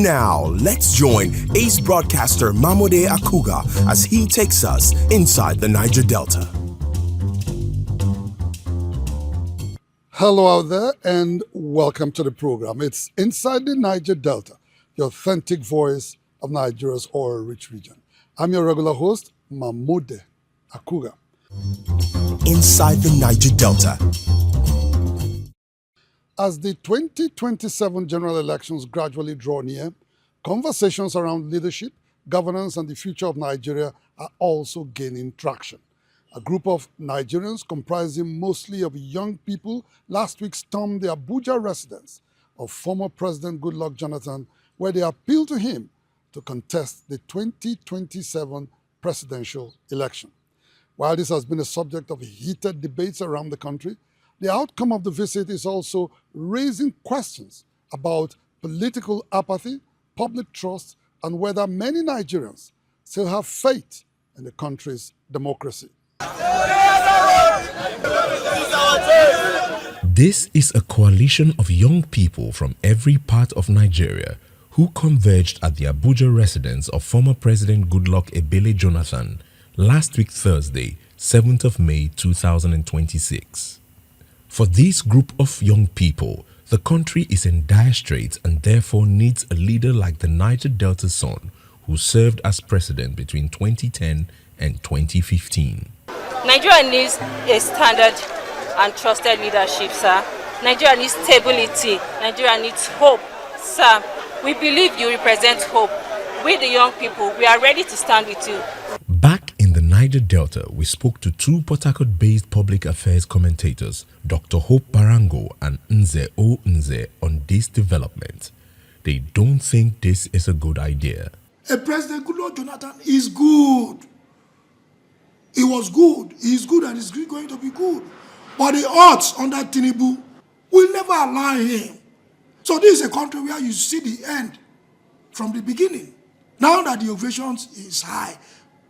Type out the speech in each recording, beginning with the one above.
Now, let's join ace broadcaster MAMODE AKUGHA as he takes us inside the Niger Delta. Hello out there and welcome to the program. It's Inside the Niger Delta, the authentic voice of Nigeria's oil-rich region. I'm your regular host, MAMODE AKUGHA. Inside the Niger Delta. As the 2027 general elections gradually draw near, conversations around leadership, governance, and the future of Nigeria are also gaining traction. A group of Nigerians comprising mostly of young people last week stormed the Abuja residence of former President Goodluck Jonathan, where they appealed to him to contest the 2027 presidential election. While this has been a subject of heated debates around the country, the outcome of the visit is also raising questions about political apathy, public trust, and whether many Nigerians still have faith in the country's democracy. This is a coalition of young people from every part of Nigeria who converged at the Abuja residence of former President Goodluck Ebele Jonathan last week Thursday, 7th of May 2026. For this group of young people, the country is in dire straits and therefore needs a leader like the Niger Delta's son, who served as president between 2010 and 2015. Nigeria needs a standard and trusted leadership, sir. Nigeria needs stability. Nigeria needs hope, sir. We believe you represent hope. We, the young people, we are ready to stand with you. Back in the Niger Delta, we spoke to two Port Harcourt-based public affairs commentators, Dr. Hope Barango and Nze O Nze, on this development. They don't think this is a good idea. A President Goodluck Jonathan is good. He was good. He is good and is going to be good. But the odds under Tinubu will never allow him. So this is a country where you see the end from the beginning. Now that the ovation is high,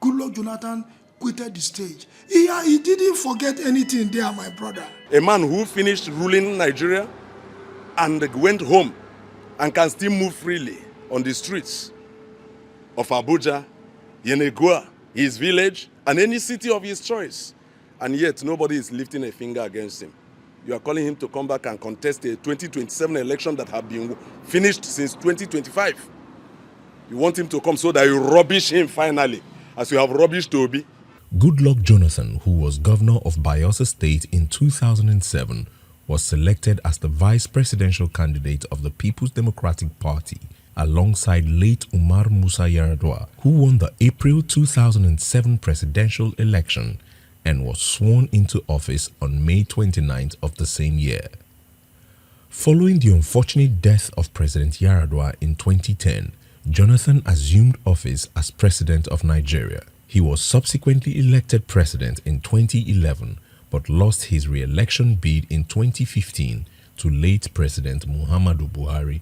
Goodluck Jonathan quitted the stage. He didn't forget anything there, my brother. A man who finished ruling Nigeria and went home and can still move freely on the streets of Abuja, Yenegua, his village, and any city of his choice. And yet nobody is lifting a finger against him. You are calling him to come back and contest a 2027 election that have been finished since 2025. You want him to come so that you rubbish him finally, as you have rubbished Obi. Goodluck Jonathan, who was governor of Bayelsa State in 2007, was selected as the vice presidential candidate of the People's Democratic Party, alongside late Umar Musa Yar'Adua, who won the April 2007 presidential election and was sworn into office on May 29th of the same year. Following the unfortunate death of President Yar'Adua in 2010, Jonathan assumed office as president of Nigeria. He was subsequently elected president in 2011 but lost his re-election bid in 2015 to late President Muhammadu Buhari.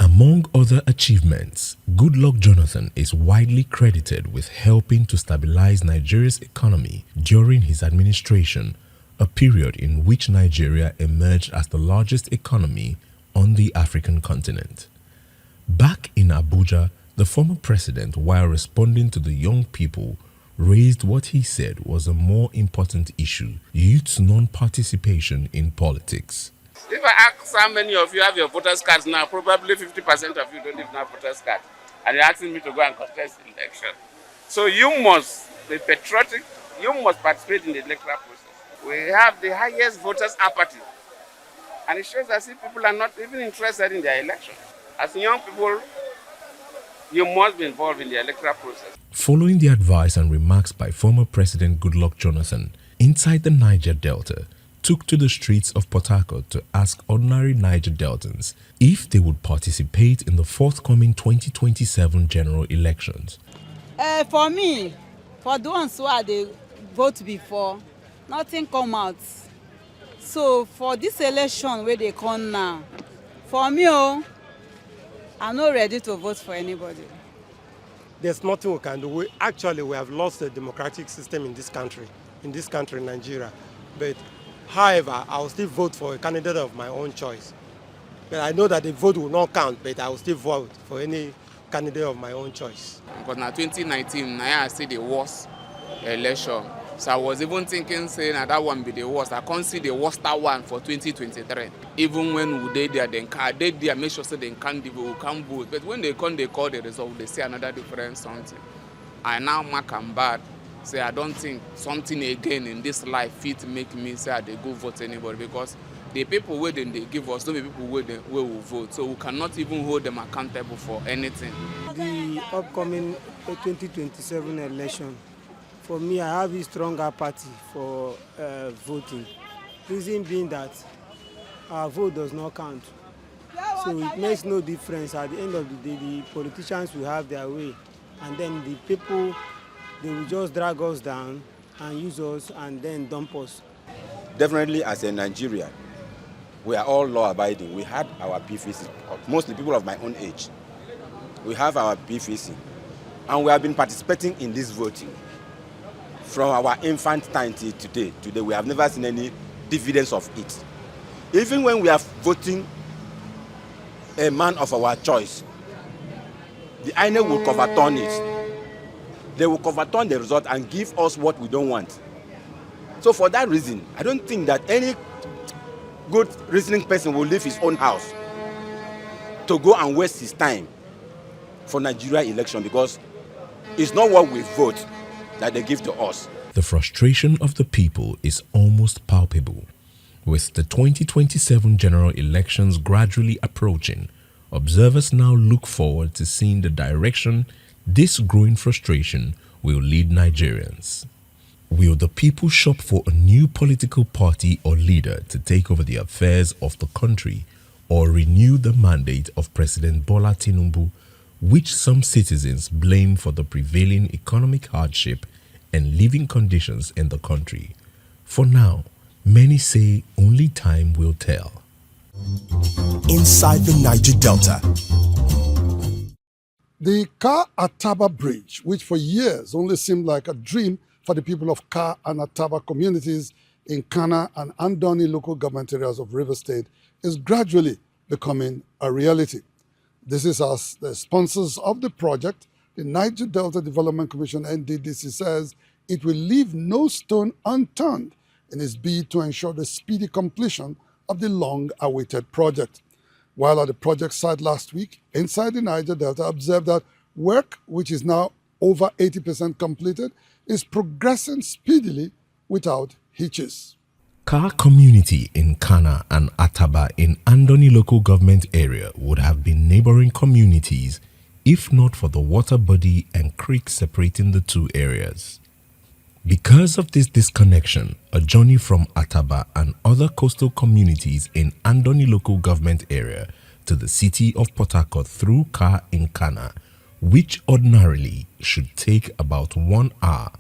Among other achievements, Goodluck Jonathan is widely credited with helping to stabilize Nigeria's economy during his administration, a period in which Nigeria emerged as the largest economy on the African continent. Back in Abuja, the former president, while responding to the young people, raised what he said was a more important issue: youth's non-participation in politics. If I ask how many of you have your voters' cards now, probably 50% of you don't even have voters' cards. And you're asking me to go and contest the election. So you must be patriotic, you must participate in the electoral process. We have the highest voters' apathy. And it shows as if people are not even interested in their election. As young people, you must be involved in the electoral process. Following the advice and remarks by former President Goodluck Jonathan, Inside the Niger Delta took to the streets of Port Harcourt to ask ordinary Niger Deltans if they would participate in the forthcoming 2027 general elections. For me, for the ones who are they vote before, nothing come out. So for this election where they come now, for me, I'm not ready to vote for anybody. There's nothing we can do. We have lost the democratic system in this country, Nigeria. But however, I'll still vote for a candidate of my own choice. But I know that the vote will not count, but I will still vote for any candidate of my own choice. Because now 2019, I see the worst election. So I was even thinking, saying that one be the worst. I can't see the worst one for 2023. Even when we did there, make sure so they can't vote. But when they come, they call the result, they say another different something. I now mark and bad. Say I don't think something again in this life fit make me say they go vote anybody, because the people where they give us, don't be people where will vote. So we cannot even hold them accountable for anything. The upcoming 2027 election, for me, I have a stronger party for voting. Reason being that our vote does not count. So it makes no difference. At the end of the day, the politicians will have their way. And then the people, they will just drag us down and use us and then dump us. Definitely, as a Nigerian, we are all law-abiding. We had our PVC, mostly people of my own age. We have our PVC, and we have been participating in this voting from our infant time till today. Today, we have never seen any dividends of it. Even when we are voting a man of our choice, the INEC will overturn it. They will overturn the result and give us what we don't want. So for that reason, I don't think that any good reasoning person will leave his own house to go and waste his time for Nigeria election, because it's not what we vote that they give to us. The frustration of the people is almost palpable. With the 2027 general elections gradually approaching, observers now look forward to seeing the direction this growing frustration will lead Nigerians. Will the people shop for a new political party or leader to take over the affairs of the country, or renew the mandate of President Bola Tinubu, which some citizens blame for the prevailing economic hardship and living conditions in the country? For now, many say only time will tell. Inside the Niger Delta. The Ka-Ataba Bridge, which for years only seemed like a dream for the people of Ka and Ataba communities in Kana and Andoni local government areas of River State, is gradually becoming a reality. This is as the sponsors of the project, the Niger Delta Development Commission NDDC, says it will leave no stone unturned in its bid to ensure the speedy completion of the long-awaited project. While at the project site last week, Inside the Niger Delta observed that work, which is now over 80% completed, is progressing speedily without hitches. Ka community in Kana and Ataba in Andoni local government area would have been neighboring communities if not for the water body and creek separating the two areas. Because of this disconnection, a journey from Ataba and other coastal communities in Andoni local government area to the city of Port Harcourt through Ka in Kana, which ordinarily should take about 1 hour,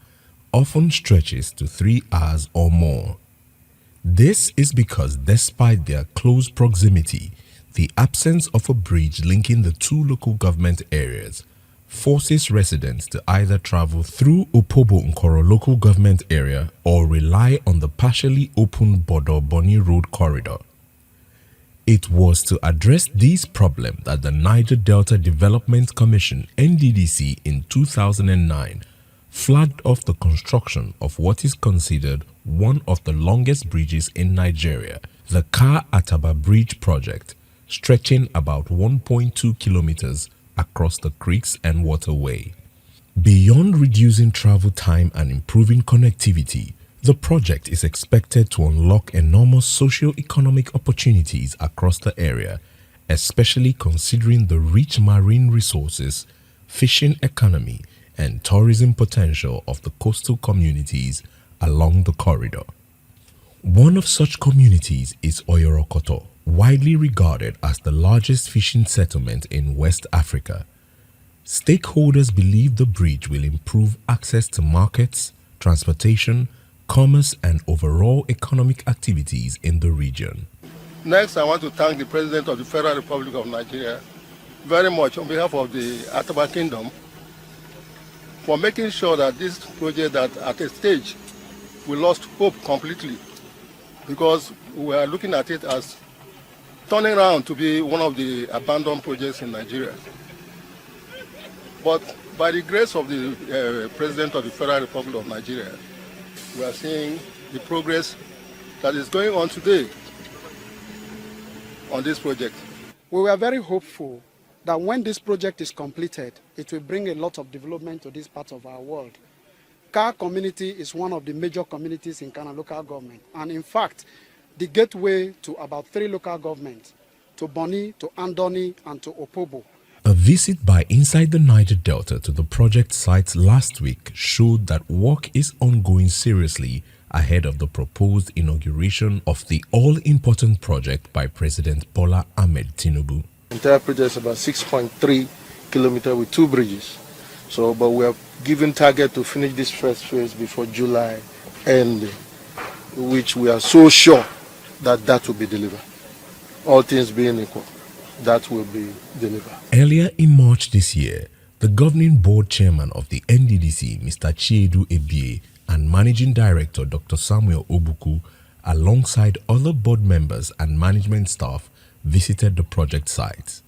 often stretches to 3 hours or more. This is because despite their close proximity, the absence of a bridge linking the two local government areas forces residents to either travel through Opobo Nkoro local government area or rely on the partially open Bodo Boni Road corridor. It was to address these problems that the Niger Delta Development Commission NDDC in 2009 flagged off the construction of what is considered one of the longest bridges in Nigeria, the Ka-Ataba Bridge project, stretching about 1.2 kilometers across the creeks and waterway. Beyond reducing travel time and improving connectivity, the project is expected to unlock enormous socio-economic opportunities across the area, especially considering the rich marine resources, fishing economy, and tourism potential of the coastal communities along the corridor. One of such communities is Oyorokoto, widely regarded as the largest fishing settlement in West Africa. Stakeholders believe the bridge will improve access to markets, transportation, commerce, and overall economic activities in the region. Next, I want to thank the President of the Federal Republic of Nigeria very much on behalf of the Ataba Kingdom for making sure that this project, that at a stage we lost hope completely, because we are looking at it as turning around to be one of the abandoned projects in Nigeria. But by the grace of the President of the Federal Republic of Nigeria, we are seeing the progress that is going on today on this project. We were very hopeful that when this project is completed, it will bring a lot of development to this part of our world. KAHA community is one of the major communities in Ghana local government, and in fact, the gateway to about 3 local governments, to Boni, to Andoni, and to Opobo. A visit by Inside the Niger Delta to the project site last week showed that work is ongoing seriously ahead of the proposed inauguration of the all-important project by President Bola Ahmed Tinubu. The entire project is about 6.3 kilometers with 2 bridges. But we are given target to finish this first phase before July end, which we are so sure that will be delivered. All things being equal, that will be delivered. Earlier in March this year, the governing board chairman of the NDDC, Mr. Chiedu Ebie, and managing director Dr. Samuel Obuku, alongside other board members and management staff, visited the project site.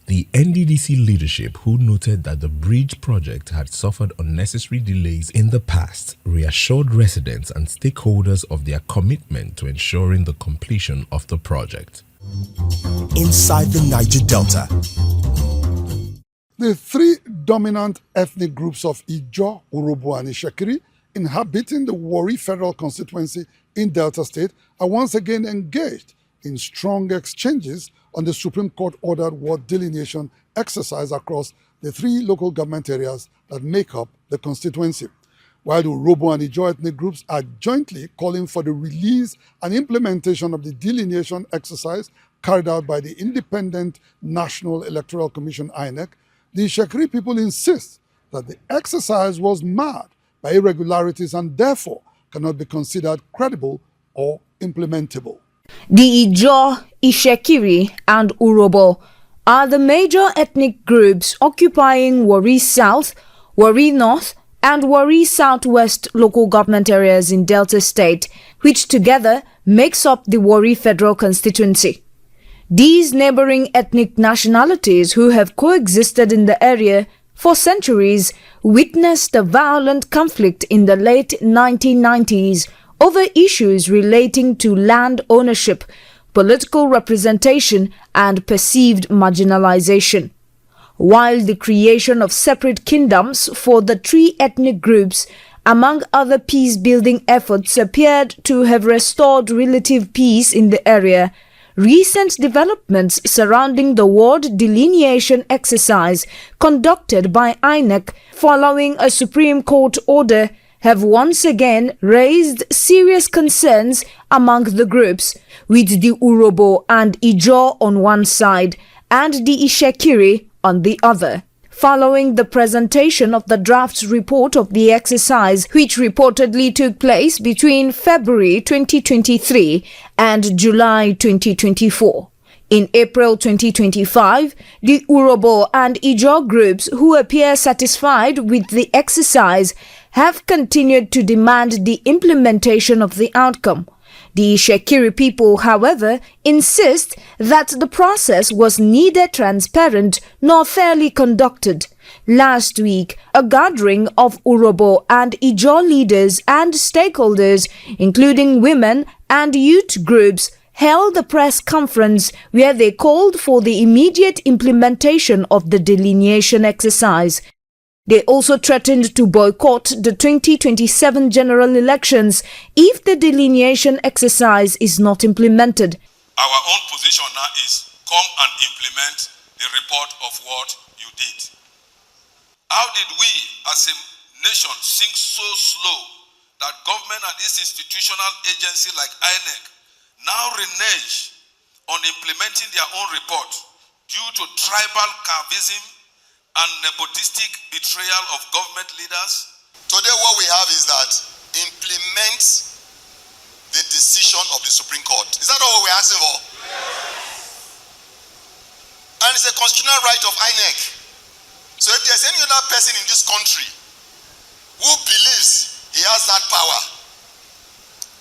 The NDDC leadership, who noted that the bridge project had suffered unnecessary delays in the past, reassured residents and stakeholders of their commitment to ensuring the completion of the project. Inside the Niger Delta. The 3 dominant ethnic groups of Ijaw, Urhobo, and Itsekiri inhabiting the Warri Federal Constituency in Delta State are once again engaged in strong exchanges on the Supreme Court-ordered ward delineation exercise across the 3 local government areas that make up the constituency. While the Urhobo and Ijaw ethnic groups are jointly calling for the release and implementation of the delineation exercise carried out by the Independent National Electoral Commission (INEC), the Itsekiri people insist that the exercise was marred by irregularities and therefore cannot be considered credible or implementable. The Ijaw, Itsekiri, and Urhobo are the major ethnic groups occupying Warri South, Warri North, and Warri Southwest local government areas in Delta State, which together makes up the Warri Federal Constituency. These neighboring ethnic nationalities, who have coexisted in the area for centuries, witnessed a violent conflict in the late 1990s over issues relating to land ownership, political representation, and perceived marginalization. While the creation of separate kingdoms for the 3 ethnic groups, among other peace-building efforts, appeared to have restored relative peace in the area, recent developments surrounding the ward delineation exercise conducted by INEC following a Supreme Court order have once again raised serious concerns among the groups, with the Urhobo and Ijaw on one side and the Itsekiri on the other. Following the presentation of the draft report of the exercise, which reportedly took place between February 2023 and July 2024. In April 2025, the Urhobo and Ijaw groups, who appear satisfied with the exercise, have continued to demand the implementation of the outcome. The Itsekiri people, however, insist that the process was neither transparent nor fairly conducted. Last week, a gathering of Urhobo and Ijaw leaders and stakeholders, including women and youth groups, held a press conference where they called for the immediate implementation of the delineation exercise. They also threatened to boycott the 2027 general elections if the delineation exercise is not implemented. Our own position now is come and implement the report of what you did. How did we as a nation sink so slow that government and this institutional agency like INEC now renege on implementing their own report due to tribal Calvinism and nepotistic betrayal of government leaders? Today what we have is that implement the decision of the Supreme Court. Is that all we're asking for? Yes. And it's a constitutional right of INEC. So if there's any other person in this country who believes he has that power,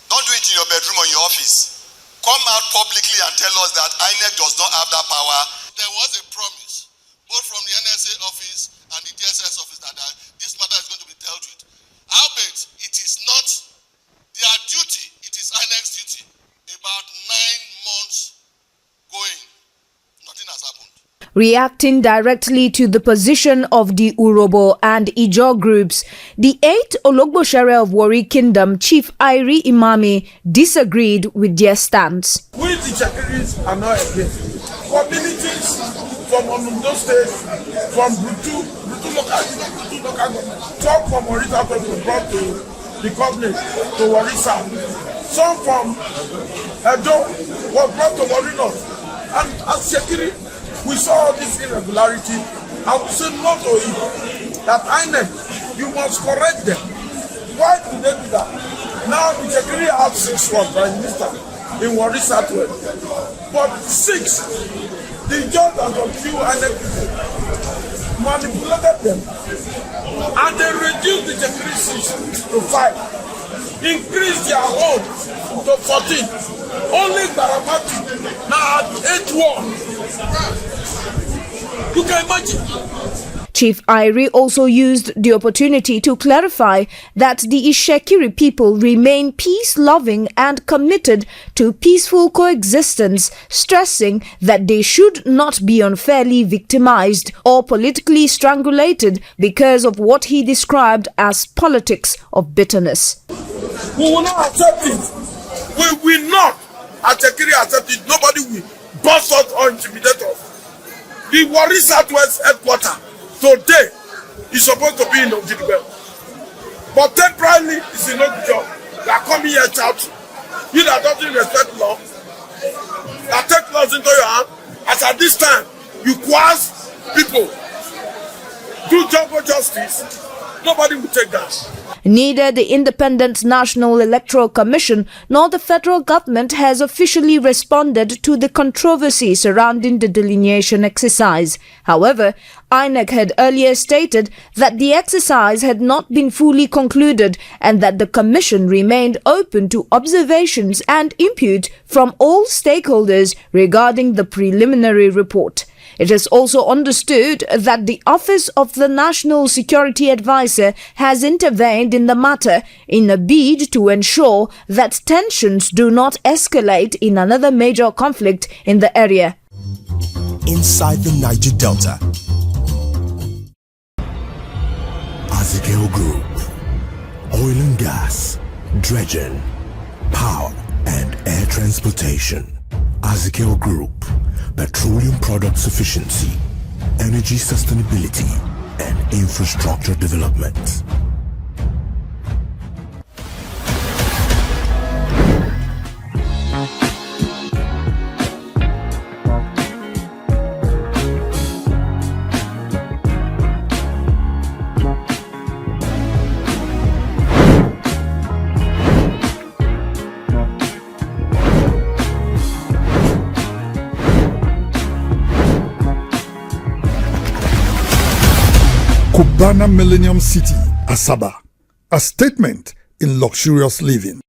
don't do it in your bedroom or your office. come out publicly and tell us that INEC does not have that power. There was a promise, both from the NSA office and the DSS office, that this matter is going to be dealt with. Albeit, it is not their duty, it is INEC's duty. About 9 months going, nothing has happened. Reacting directly to the position of the Urobo and Ijaw groups, the 8th Ologbosere of Warri Kingdom, Chief Iri Imami, disagreed with their stance. We the Chekiris are not against. Communities from Ondo State, from Brutu local government, some from Warri South were brought to the company to Warri South. Some from Edo were brought to Warri North. And as Chekiri, we saw this irregularity and we said no to it. That INEC, you must correct them. Why did they do that? Now the Chekiri have 6 Prime Minister in Warri Southwest. But 6, the judge and the few INEC manipulated them. And they reduced the Chekiri 6 to 5. Increased their own to 14. Only Baramati now at 8-1. You can imagine. Chief Iri also used the opportunity to clarify that the Ishekiri people remain peace-loving and committed to peaceful coexistence, stressing that they should not be unfairly victimized or politically strangulated because of what he described as politics of bitterness. We will not accept it. We will not, as Chekiri, accept it. Nobody will bust us or intimidate us. The Warri Southwest headquarters today is supposed to be in Ogidigbe. But temporarily, it's in Ogidigbe. They are coming here shouting. You that doesn't respect law, that take laws into your hand, as at this time, you coerce people. Do jungle justice. Nobody will take that. Neither the Independent National Electoral Commission nor the federal government has officially responded to the controversy surrounding the delineation exercise. However, INEC had earlier stated that the exercise had not been fully concluded and that the commission remained open to observations and input from all stakeholders regarding the preliminary report. It is also understood that the Office of the National Security Advisor has intervened in the matter in a bid to ensure that tensions do not escalate in another major conflict in the area. Inside the Niger Delta, AKUGHA Group, oil and gas, dredging, power and air transportation. AKUGHA Group, petroleum product sufficiency, energy sustainability, and infrastructure development. Cubana Millennium City, Asaba, a statement in luxurious living.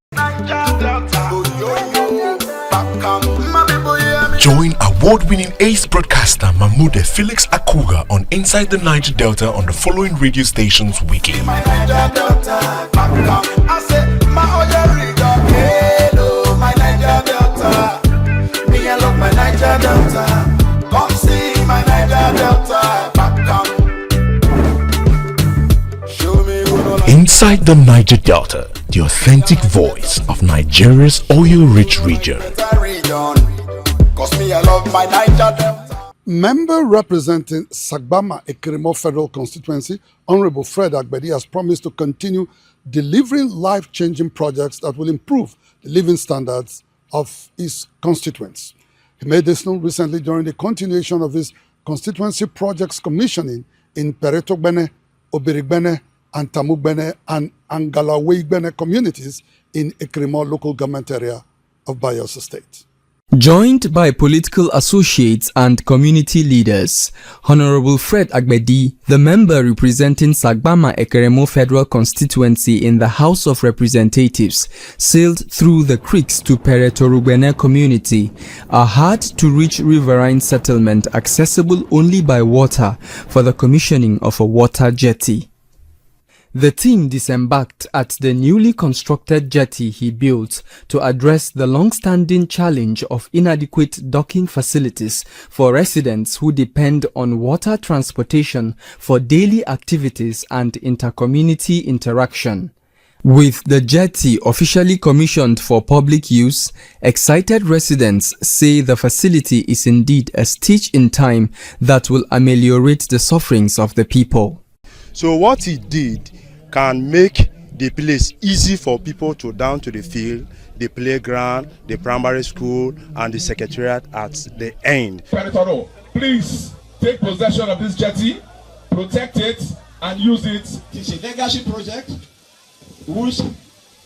Join award-winning ace broadcaster MAMODE Felix AKUGHA on Inside the Niger Delta on the following radio stations weekly. Inside the Niger Delta, the authentic voice of Nigeria's oil-rich region. Member representing Sagbama Ekirimo Federal Constituency, Honorable Fred Agbedi, has promised to continue delivering life-changing projects that will improve the living standards of his constituents. He made this known recently during the continuation of his constituency projects commissioning in Peretogbene, Obirigbene, and Tamugbene and Angalawegbene communities in Ekirimo local government area of Bayelsa State. Joined by political associates and community leaders, Honorable Fred Agbedi, the member representing Sagbama Ekeremo Federal Constituency in the House of Representatives, sailed through the creeks to Peretorugbene community, a hard-to-reach riverine settlement accessible only by water, for the commissioning of a water jetty. The team disembarked at the newly constructed jetty he built to address the long-standing challenge of inadequate docking facilities for residents who depend on water transportation for daily activities and intercommunity interaction. With the jetty officially commissioned for public use, excited residents say the facility is indeed a stitch in time that will ameliorate the sufferings of the people. So what he did can make the place easy for people to down to the field, the playground, the primary school, and the secretariat at the end. Please take possession of this jetty, protect it, and use it. It's a legacy project, which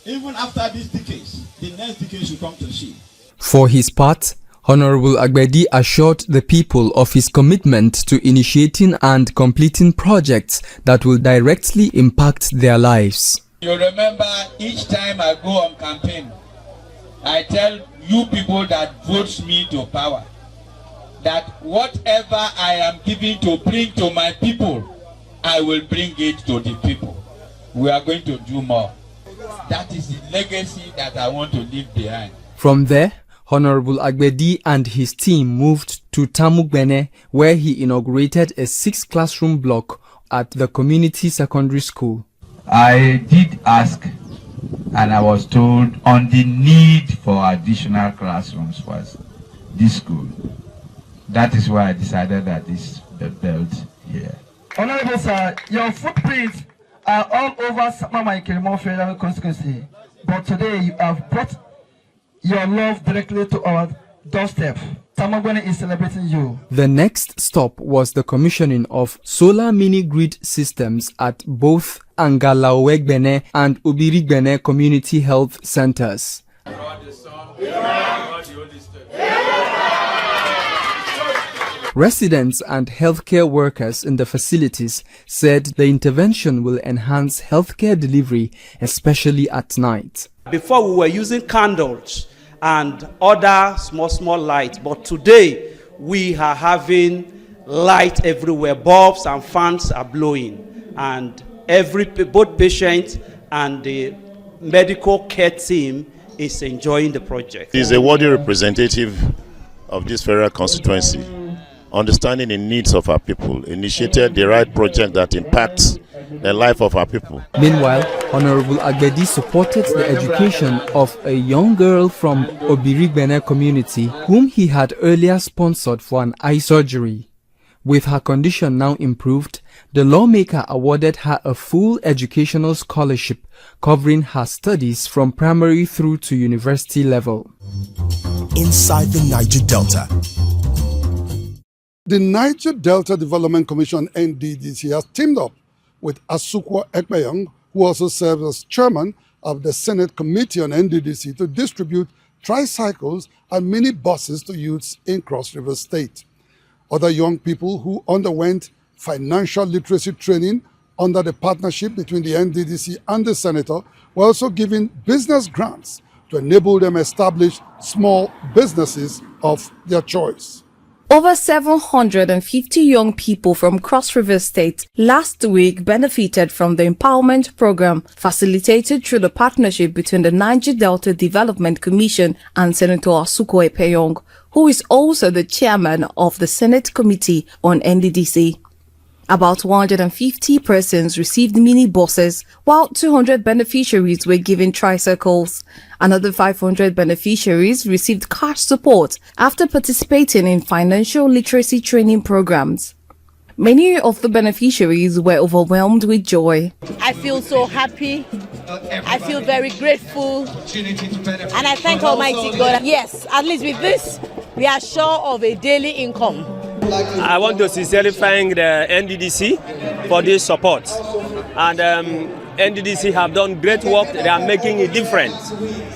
even after these decades, the next decade should come to see. For his part, Honorable Agbedi assured the people of his commitment to initiating and completing projects that will directly impact their lives. You remember each time I go on campaign, I tell you people that votes me to power that whatever I am giving to bring to my people, I will bring it to the people. We are going to do more. That is the legacy that I want to leave behind. From there, Honorable Agbedi and his team moved to Tamugbene, where he inaugurated a 6-classroom block at the community secondary school. I did ask, and I was told on the need for additional classrooms for this school. That is why I decided that this be built here. Honorable sir, your footprints are all over Sagbama Ekeremo Federal Constituency, but today you have brought your love directly to our doorstep. Tamugbene is celebrating you. The next stop was the commissioning of solar mini-grid systems at both Angalawegbene and Ubirigbene community health centers. Residents and healthcare workers in the facilities said the intervention will enhance healthcare delivery, especially at night. Before we were using candles and other small lights, but today we are having light everywhere. Bulbs and fans are blowing, and both patient and the medical care team is enjoying the project. He is a worthy representative of this federal constituency, understanding the needs of our people, initiated the right project that impacts the life of our people. Meanwhile, Honorable Agbedi supported the education of a young girl from Ubirigbene community whom he had earlier sponsored for an eye surgery. With her condition now improved, the lawmaker awarded her a full educational scholarship covering her studies from primary through to university level. Inside the Niger Delta. The Niger Delta Development Commission NDDC has teamed up with AKUGHA Ekpeyong, who also serves as chairman of the Senate Committee on NDDC, to distribute tricycles and mini buses to youths in Cross River State. Other young people who underwent financial literacy training under the partnership between the NDDC and the senator were also given business grants to enable them establish small businesses of their choice. Over 750 young people from Cross River State last week benefited from the empowerment program facilitated through the partnership between the Niger Delta Development Commission and Senator AKUGHA Ekpeyong, who is also the chairman of the Senate Committee on NDDC. About 150 persons received mini buses, while 200 beneficiaries were given tricycles. Another 500 beneficiaries received cash support after participating in financial literacy training programs. Many of the beneficiaries were overwhelmed with joy. I feel so happy. I feel very grateful. And I thank Almighty God. Yes, at least with this, we are sure of a daily income. I want to sincerely thank the NDDC for this support. and NDDC have done great work. They are making a difference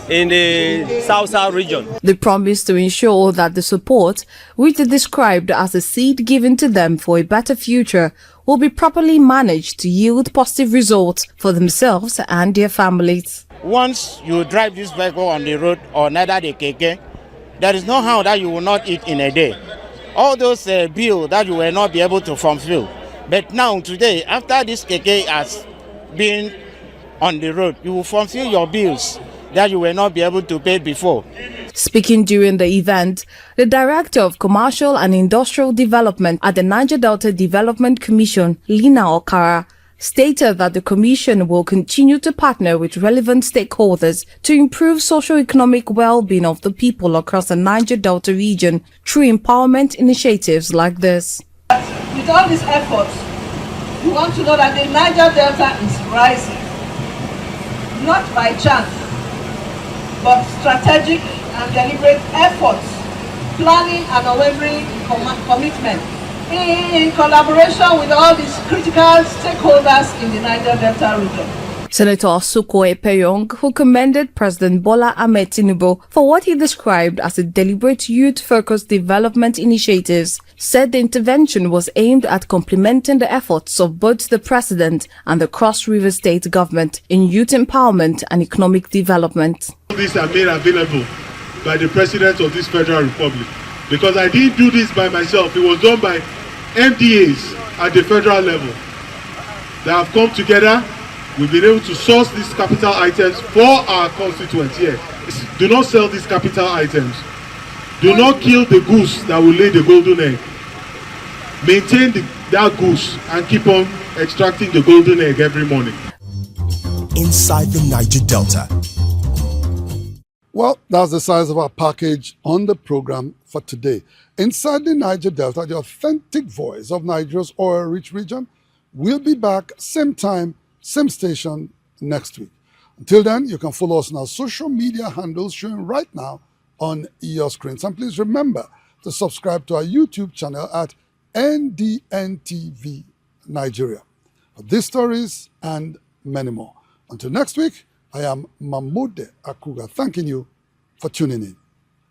in the South region. They promised to ensure that the support, which they described as a seed given to them for a better future, will be properly managed to yield positive results for themselves and their families. Once you drive this vehicle on the road or neither the keke, there is no how that you will not eat in a day. All those bills that you will not be able to fulfill. But now, today, after this keke has been on the road, you will fulfill your bills that you will not be able to pay before. Speaking during the event, the Director of Commercial and Industrial Development at the Niger Delta Development Commission, Lina Okara, stated that the Commission will continue to partner with relevant stakeholders to improve socio-economic well-being of the people across the Niger Delta region through empowerment initiatives like this. With all these efforts, we want to know that the Niger Delta is rising, not by chance, but strategic and deliberate efforts, planning and unwavering commitment in collaboration with all these critical stakeholders in the Niger Delta region. Senator Suko Epeyong, who commended President Bola Ahmed Tinubu for what he described as a deliberate youth-focused development initiatives, said the intervention was aimed at complementing the efforts of both the President and the Cross River State government in youth empowerment and economic development. These are made available by the President of this Federal Republic, because I didn't do this by myself. It was done by MDAs at the federal level that have come together. We've been able to source these capital items for our constituents here. Do not sell these capital items. Do not kill the goose that will lay the golden egg. Maintain that goose and keep on extracting the golden egg every morning. Inside the Niger Delta. Well, that's the size of our package on the program for today. Inside the Niger Delta, the authentic voice of Nigeria's oil-rich region. We'll be back same time, same station next week. Until then, you can follow us on our social media handles showing right now on your screens. And please remember to subscribe to our YouTube channel at NDNTV Nigeria for these stories and many more. Until next week, I am MAMODE AKUGHA thanking you for tuning in.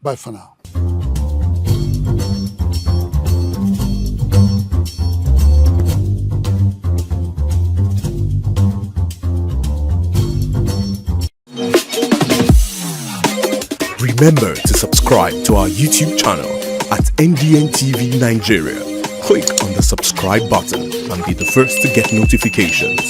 Bye for now. Remember to subscribe to our YouTube channel at NDNTV Nigeria. Click on the subscribe button and be the first to get notifications.